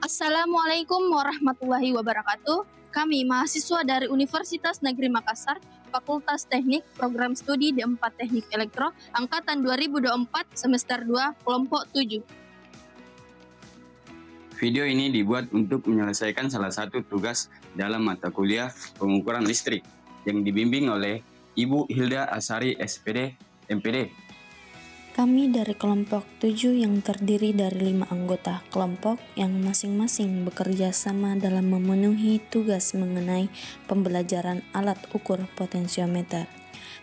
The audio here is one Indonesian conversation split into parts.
Assalamualaikum warahmatullahi wabarakatuh. Kami mahasiswa dari Universitas Negeri Makassar, Fakultas Teknik, Program Studi D4 Teknik Elektro, Angkatan 2024, Semester 2, Kelompok 7. Video ini dibuat untuk menyelesaikan salah satu tugas dalam mata kuliah pengukuran listrik yang dibimbing oleh Ibu Hilda Asari, SPD, MPD. Kami dari kelompok 7 yang terdiri dari 5 anggota kelompok yang masing-masing bekerja sama dalam memenuhi tugas mengenai pembelajaran alat ukur potensiometer.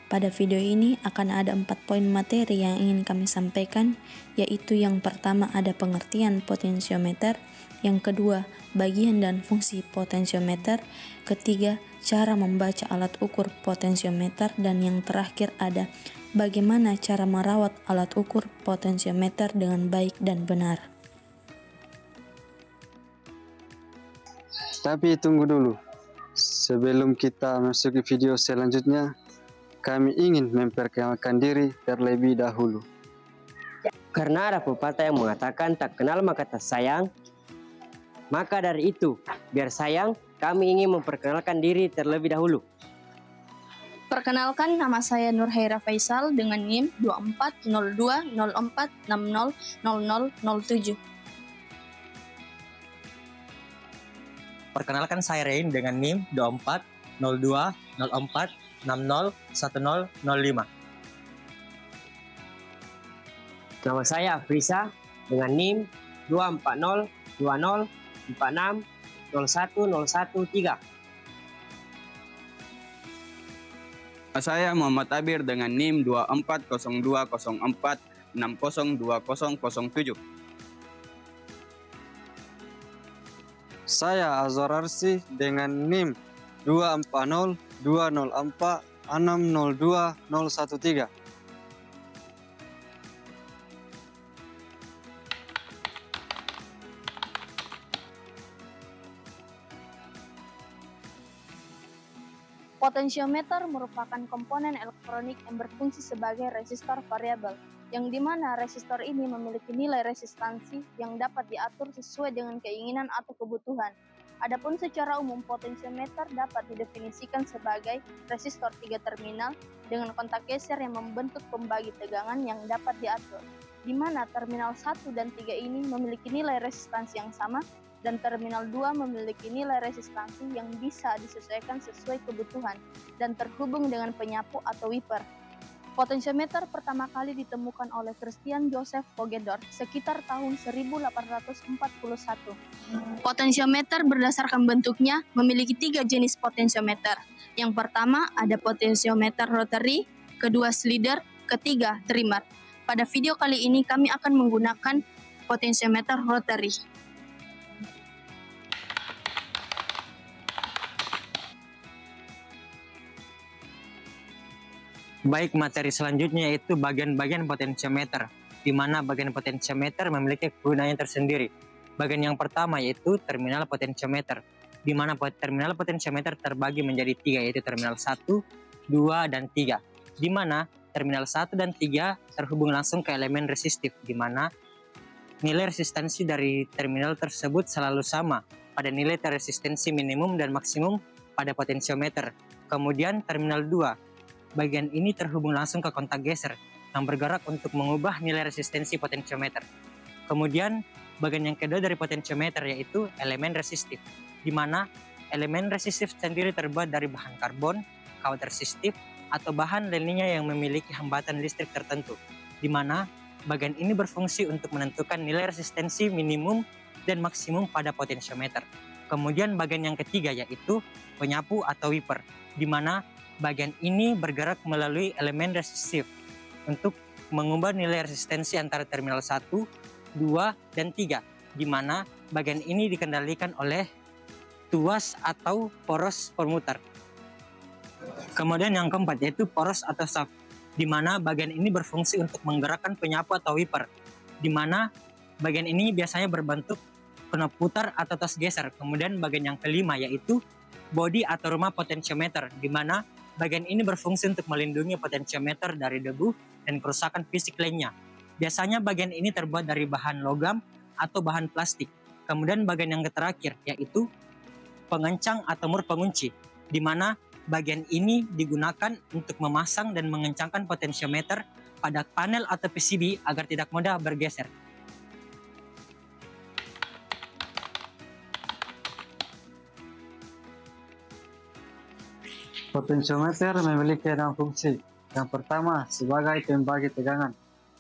Pada video ini akan ada 4 poin materi yang ingin kami sampaikan, yaitu yang pertama ada pengertian potensiometer, yang kedua bagian dan fungsi potensiometer, ketiga cara membaca alat ukur potensiometer, dan yang terakhir ada bagaimana cara merawat alat ukur potensiometer dengan baik dan benar. Tapi tunggu dulu, sebelum kita masuk ke video selanjutnya, kami ingin memperkenalkan diri terlebih dahulu. Karena ada pepatah yang mengatakan tak kenal maka tak sayang. Maka dari itu, biar sayang, kami ingin memperkenalkan diri terlebih dahulu. Perkenalkan, nama saya Nurhaira Faisal dengan NIM 240204600007. Perkenalkan, saya Rain dengan NIM 240204601005. Nama saya Afrisa dengan NIM 2402046010113. Saya Muhammad Abir dengan NIM 240204602007. Saya Azhar Arsi dengan NIM 2402046020013. Potensiometer merupakan komponen elektronik yang berfungsi sebagai resistor variabel, yang dimana resistor ini memiliki nilai resistansi yang dapat diatur sesuai dengan keinginan atau kebutuhan. Adapun secara umum potensiometer dapat didefinisikan sebagai resistor 3 terminal dengan kontak geser yang membentuk pembagi tegangan yang dapat diatur, di mana terminal 1 dan 3 ini memiliki nilai resistansi yang sama, dan terminal 2 memiliki nilai resistansi yang bisa disesuaikan sesuai kebutuhan dan terhubung dengan penyapu atau wiper. Potensiometer pertama kali ditemukan oleh Christian Joseph Poggendorff sekitar tahun 1841. Potensiometer berdasarkan bentuknya memiliki 3 jenis potensiometer. Yang pertama ada potensiometer rotary, kedua slider, ketiga trimmer. Pada video kali ini kami akan menggunakan potensiometer rotary. Baik, materi selanjutnya yaitu bagian-bagian potensiometer, di mana bagian potensiometer memiliki kegunaannya tersendiri. Bagian yang pertama yaitu terminal potensiometer, di mana terminal potensiometer terbagi menjadi 3, yaitu terminal 1, 2, dan 3. Di mana terminal 1 dan 3 terhubung langsung ke elemen resistif, di mana nilai resistansi dari terminal tersebut selalu sama pada nilai resistansi minimum dan maksimum pada potensiometer. Kemudian terminal 2, bagian ini terhubung langsung ke kontak geser yang bergerak untuk mengubah nilai resistensi potensiometer. Kemudian bagian yang kedua dari potensiometer yaitu elemen resistif, di mana elemen resistif sendiri terbuat dari bahan karbon, kawat resistif, atau bahan lainnya yang memiliki hambatan listrik tertentu, di mana bagian ini berfungsi untuk menentukan nilai resistensi minimum dan maksimum pada potensiometer. Kemudian bagian yang ketiga yaitu penyapu atau wiper, di mana bagian ini bergerak melalui elemen resistif untuk mengubah nilai resistensi antara terminal 1, 2, dan 3, di mana bagian ini dikendalikan oleh tuas atau poros pemutar. Kemudian yang keempat yaitu poros atau shaft, di mana bagian ini berfungsi untuk menggerakkan penyapu atau wiper, di mana bagian ini biasanya berbentuk knop putar atau tas geser. Kemudian bagian yang kelima yaitu bodi atau rumah potensiometer, di mana bagian ini berfungsi untuk melindungi potensiometer dari debu dan kerusakan fisik lainnya. Biasanya bagian ini terbuat dari bahan logam atau bahan plastik. Kemudian bagian yang terakhir yaitu pengencang atau mur pengunci, di mana bagian ini digunakan untuk memasang dan mengencangkan potensiometer pada panel atau PCB agar tidak mudah bergeser. Potensiometer memiliki 6 fungsi. Yang pertama, sebagai pembagi tegangan.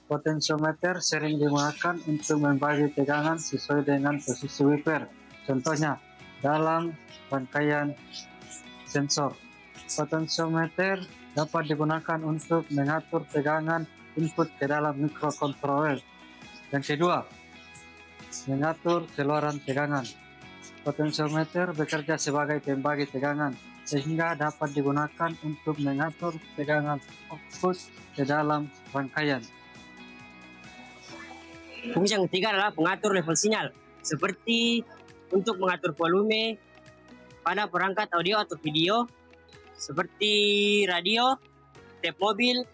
Potensiometer sering digunakan untuk membagi tegangan sesuai dengan posisi wiper. Contohnya, dalam rangkaian sensor. Potensiometer dapat digunakan untuk mengatur tegangan input ke dalam mikrokontroler. Yang kedua, mengatur keluaran tegangan. Potensiometer bekerja sebagai pembagi tegangan, sehingga dapat digunakan untuk mengatur tegangan output ke dalam rangkaian. Fungsi yang ketiga adalah pengatur level sinyal, seperti untuk mengatur volume pada perangkat audio atau video, seperti radio, tape mobil,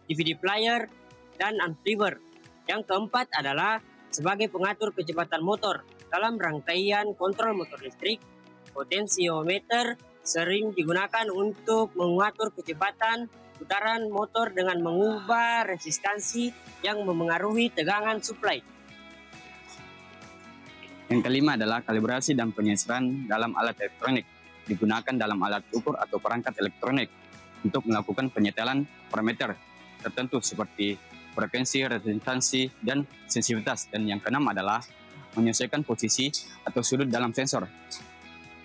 DVD player, dan amplifier. Yang keempat adalah sebagai pengatur kecepatan motor. Dalam rangkaian kontrol motor listrik, potensiometer sering digunakan untuk mengatur kecepatan putaran motor dengan mengubah resistansi yang memengaruhi tegangan suplai. Yang kelima adalah kalibrasi dan penyesuaian dalam alat elektronik. Digunakan dalam alat ukur atau perangkat elektronik untuk melakukan penyetelan parameter tertentu seperti frekuensi, resistansi, dan sensitivitas. Dan yang keenam adalah menyesuaikan posisi atau sudut dalam sensor.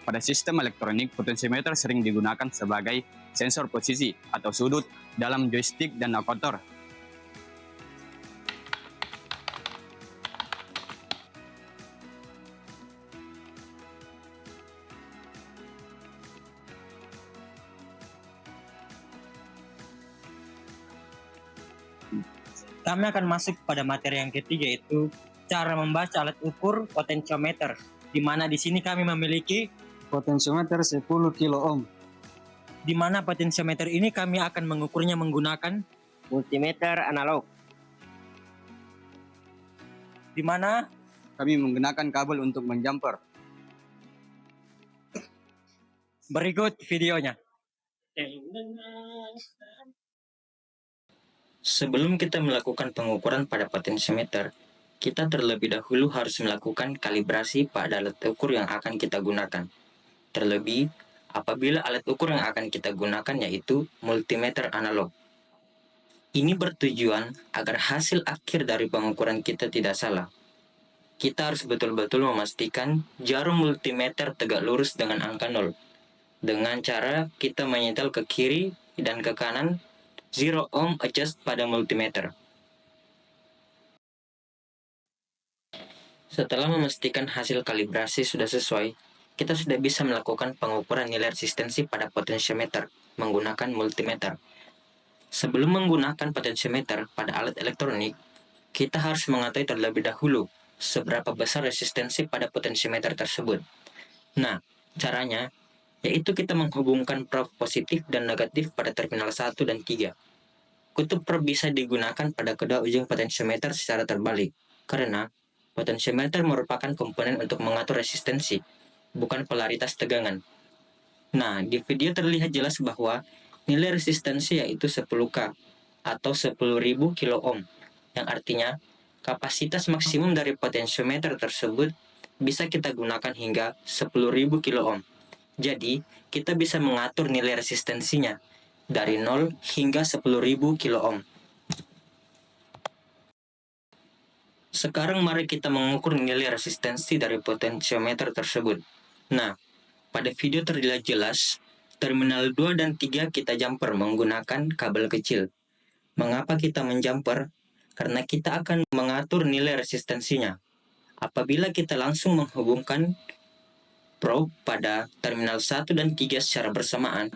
Pada sistem elektronik, potensiometer sering digunakan sebagai sensor posisi atau sudut dalam joystick dan aktuator. Kami akan masuk pada materi yang ketiga, yaitu cara membaca alat ukur potensiometer, di mana di sini kami memiliki Potensiometer 10 kilo ohm. di mana potensiometer ini kami akan mengukurnya menggunakan Multimeter analog. di mana Kami menggunakan kabel untuk menjumper. berikut videonya. Sebelum kita melakukan pengukuran pada potensiometer, kita terlebih dahulu harus melakukan kalibrasi pada alat ukur yang akan kita gunakan. Terlebih, apabila alat ukur yang akan kita gunakan yaitu multimeter analog. Ini bertujuan agar hasil akhir dari pengukuran kita tidak salah. Kita harus betul-betul memastikan jarum multimeter tegak lurus dengan angka 0. Dengan cara kita menyetel ke kiri dan ke kanan, zero ohm adjust pada multimeter. Setelah memastikan hasil kalibrasi sudah sesuai, kita sudah bisa melakukan pengukuran nilai resistensi pada potensiometer menggunakan multimeter. Sebelum menggunakan potensiometer pada alat elektronik, kita harus mengetahui terlebih dahulu seberapa besar resistensi pada potensiometer tersebut. Nah, caranya yaitu kita menghubungkan prob positif dan negatif pada terminal 1 dan 3. Kutub prob bisa digunakan pada kedua ujung potensiometer secara terbalik, karena potensiometer merupakan komponen untuk mengatur resistensi, bukan polaritas tegangan. Nah, di video terlihat jelas bahwa nilai resistensi yaitu 10K atau 10.000 kilo ohm, yang artinya kapasitas maksimum dari potensiometer tersebut bisa kita gunakan hingga 10.000 kilo ohm. Jadi, kita bisa mengatur nilai resistensinya dari 0 hingga 10.000 kilo ohm. Sekarang mari kita mengukur nilai resistensi dari potensiometer tersebut. Nah, pada video terlihat jelas, terminal 2 dan 3 kita jumper menggunakan kabel kecil. Mengapa kita menjumper? Karena kita akan mengatur nilai resistensinya. Apabila kita langsung menghubungkan probe pada terminal 1 dan 3 secara bersamaan,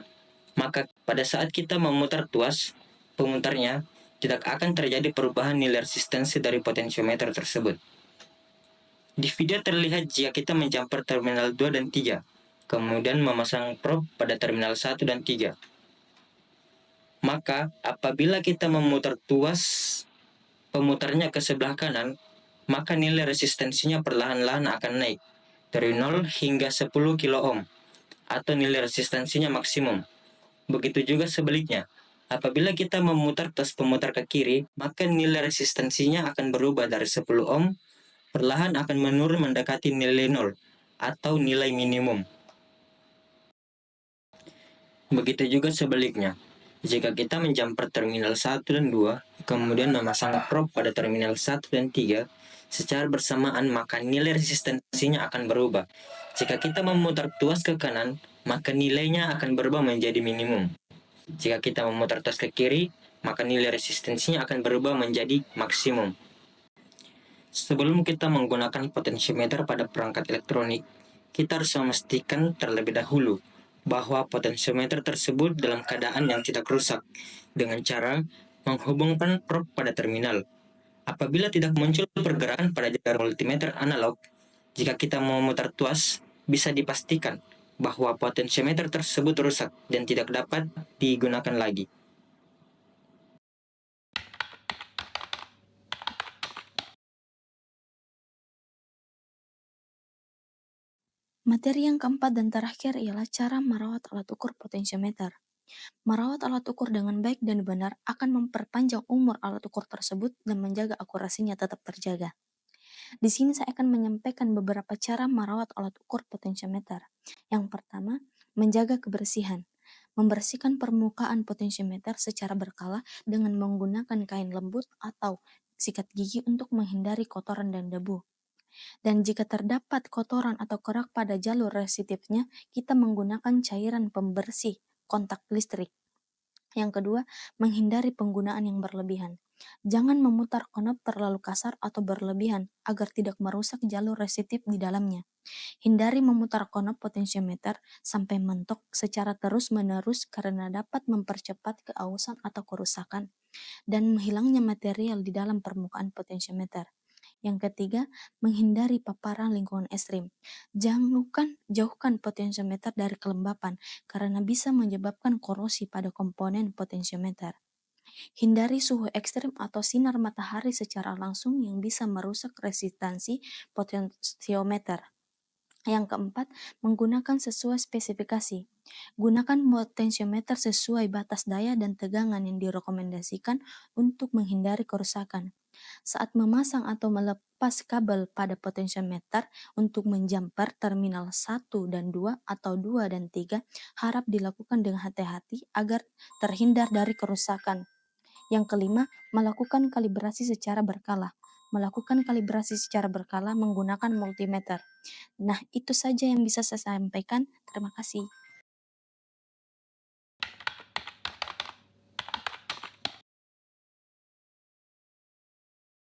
maka pada saat kita memutar tuas, pemutarnya tidak akan terjadi perubahan nilai resistensi dari potensiometer tersebut. Di video terlihat jika kita menjumper terminal 2 dan 3, kemudian memasang probe pada terminal 1 dan 3. Maka apabila kita memutar tuas pemutarnya ke sebelah kanan, maka nilai resistensinya perlahan-lahan akan naik dari 0 hingga 10 kilo ohm atau nilai resistensinya maksimum. Begitu juga sebaliknya. Apabila kita memutar tos pemutar ke kiri, maka nilai resistensinya akan berubah dari 10 ohm perlahan akan menurun mendekati nilai 0 atau nilai minimum. Begitu juga sebaliknya. Jika kita menjumper terminal 1 dan 2, kemudian memasang probe pada terminal 1 dan 3, secara bersamaan maka nilai resistensinya akan berubah. Jika kita memutar tuas ke kanan, maka nilainya akan berubah menjadi minimum. Jika kita memutar tuas ke kiri, maka nilai resistensinya akan berubah menjadi maksimum. Sebelum kita menggunakan potentiometer pada perangkat elektronik, kita harus memastikan terlebih dahulu bahwa potentiometer tersebut dalam keadaan yang tidak rusak dengan cara menghubungkan probe pada terminal. Apabila tidak muncul pergerakan pada jarum multimeter analog, jika kita memutar tuas, bisa dipastikan bahwa potentiometer tersebut rusak dan tidak dapat digunakan lagi. Materi yang keempat dan terakhir ialah cara merawat alat ukur potentiometer. Merawat alat ukur dengan baik dan benar akan memperpanjang umur alat ukur tersebut dan menjaga akurasinya tetap terjaga. Di sini saya akan menyampaikan beberapa cara merawat alat ukur potentiometer. Yang pertama, menjaga kebersihan. Membersihkan permukaan potentiometer secara berkala dengan menggunakan kain lembut atau sikat gigi untuk menghindari kotoran dan debu. Dan jika terdapat kotoran atau kerak pada jalur resistifnya, kita menggunakan cairan pembersih kontak listrik. Yang kedua, menghindari penggunaan yang berlebihan. Jangan memutar knob terlalu kasar atau berlebihan agar tidak merusak jalur resistif di dalamnya. Hindari memutar knob potentiometer sampai mentok secara terus-menerus karena dapat mempercepat keausan atau kerusakan dan hilangnya material di dalam permukaan potentiometer. Yang ketiga, menghindari paparan lingkungan ekstrim. Jauhkan potentiometer dari kelembapan karena bisa menyebabkan korosi pada komponen potentiometer. Hindari suhu ekstrim atau sinar matahari secara langsung yang bisa merusak resistansi potentiometer. Yang keempat, menggunakan sesuai spesifikasi. Gunakan potentiometer sesuai batas daya dan tegangan yang direkomendasikan untuk menghindari kerusakan. Saat memasang atau melepas kabel pada potentiometer untuk menjumper terminal 1 dan 2 atau 2 dan 3, harap dilakukan dengan hati-hati agar terhindar dari kerusakan. Yang kelima, melakukan kalibrasi secara berkala. Melakukan kalibrasi secara berkala menggunakan multimeter. Nah, itu saja yang bisa saya sampaikan. Terima kasih.